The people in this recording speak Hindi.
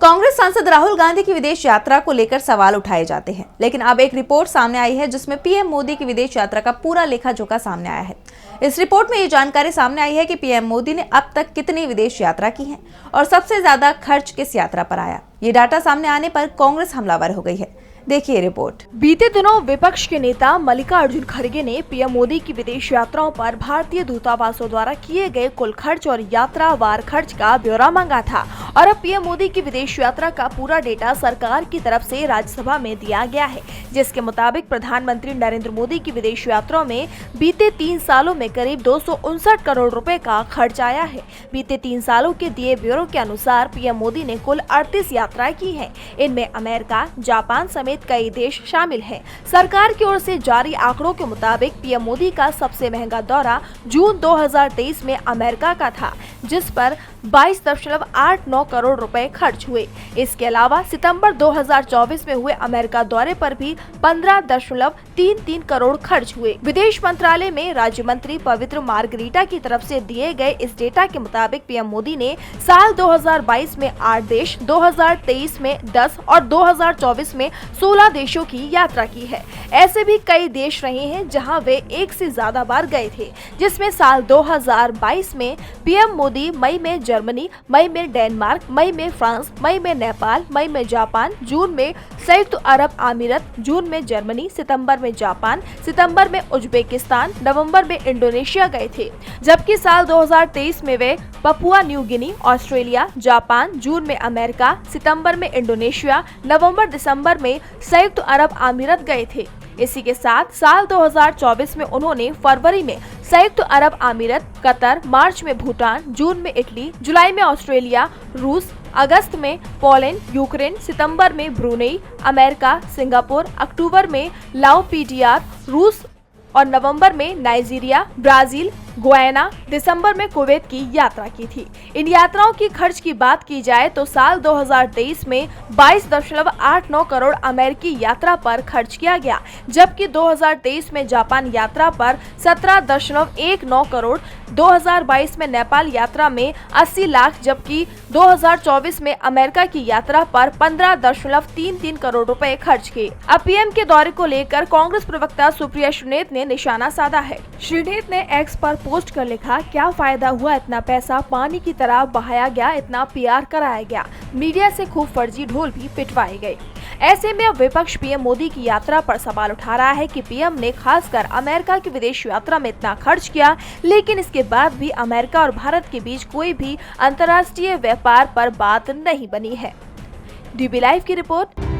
कांग्रेस सांसद राहुल गांधी की विदेश यात्रा को लेकर सवाल उठाए जाते हैं, लेकिन अब एक रिपोर्ट सामने आई है जिसमें पीएम मोदी की विदेश यात्रा का पूरा लेखा जोखा सामने आया है। इस रिपोर्ट में ये जानकारी सामने आई है कि पीएम मोदी ने अब तक कितनी विदेश यात्रा की है और सबसे ज्यादा खर्च किस यात्रा पर आया। ये डाटा सामने आने पर कांग्रेस हमलावर हो गई है। देखिए रिपोर्ट। बीते दिनों विपक्ष के नेता मल्लिकार्जुन खड़गे ने पीएम मोदी की विदेश यात्राओं पर भारतीय दूतावासों द्वारा किए गए कुल खर्च और यात्रा वार खर्च का ब्यौरा मांगा था और अब पीएम मोदी की विदेश यात्रा का पूरा डेटा सरकार की तरफ से राज्यसभा में दिया गया है, जिसके मुताबिक प्रधानमंत्री नरेंद्र मोदी की विदेश यात्राओं में बीते 3 सालों में करीब 259 करोड़ रुपए का खर्च आया है। बीते 3 सालों के दिए ब्यौरे के अनुसार पीएम मोदी ने कुल 38 यात्राएं की हैं। इनमें अमेरिका, जापान समेत कई देश शामिल हैं। सरकार की ओर से जारी आंकड़ों के मुताबिक पीएम मोदी का सबसे महंगा दौरा जून 2023 में अमेरिका का था, जिस पर 22.89 करोड़ रुपए खर्च हुए। इसके अलावा सितंबर 2024 में हुए अमेरिका दौरे पर भी 15.33 करोड़ खर्च हुए। विदेश मंत्रालय में राज्य मंत्री पवित्र मार्गरीटा की तरफ से दिए गए इस डेटा के मुताबिक पीएम मोदी ने साल 2022 में 8 देश, 2023 में 10 और 2024 में 16 देशों की यात्रा की है। ऐसे भी कई देश रहे हैं जहां वे एक से ज्यादा बार गए थे, जिसमें साल 2022 में पीएम मोदी मई में जर्मनी, मई में डेनमार्क, मई में फ्रांस, मई में नेपाल, मई में जापान, जून में संयुक्त अरब अमीरात, जून में जर्मनी, सितंबर में जापान, सितंबर में उज्बेकिस्तान, नवंबर में इंडोनेशिया गए थे। जबकि साल 2023 में वे Papua New Guinea, Australia, Japan, June में अमेरिका, सितंबर में इंडोनेशिया, नवंबर दिसंबर में संयुक्त अरब अमीरात गए थे। इसी के साथ साल 2024 में उन्होंने फरवरी में संयुक्त अरब अमीरात, कतर, मार्च में भूटान, जून में इटली, जुलाई में ऑस्ट्रेलिया, रूस, अगस्त में पोलैंड, यूक्रेन, सितंबर में ब्रुनेई, अमेरिका, सिंगापुर, अक्टूबर में लाओ पीडीआर, रूस और नवंबर में नाइजीरिया, ब्राजील, गुयाना, दिसंबर में कुवैत की यात्रा की थी। इन यात्राओं की खर्च की बात की जाए तो साल 2023 में 22.89 करोड़ अमेरिकी यात्रा पर खर्च किया गया, जबकि 2023 में जापान यात्रा पर 17.19 करोड़, 2022 में नेपाल यात्रा में 80 लाख, जबकि 2024 में अमेरिका की यात्रा पर 15.33 करोड़ रुपए खर्च किए। अब पीएम के दौरे को लेकर कांग्रेस प्रवक्ता सुप्रिया श्रीनेत ने निशाना साधा है। श्रीनेत ने एक्स पर पोस्ट कर लिखा, क्या फायदा हुआ, इतना पैसा पानी की तरह बहाया गया, इतना पीआर कराया गया, मीडिया से खूब फर्जी ढोल भी पिटवाए गए। ऐसे में अब विपक्ष पीएम मोदी की यात्रा पर सवाल उठा रहा है कि पीएम ने खासकर अमेरिका की विदेश यात्रा में इतना खर्च किया, लेकिन इसके बाद भी अमेरिका और भारत के बीच कोई भी अंतर्राष्ट्रीय व्यापार पर बात नहीं बनी है। डीबी लाइव की रिपोर्ट।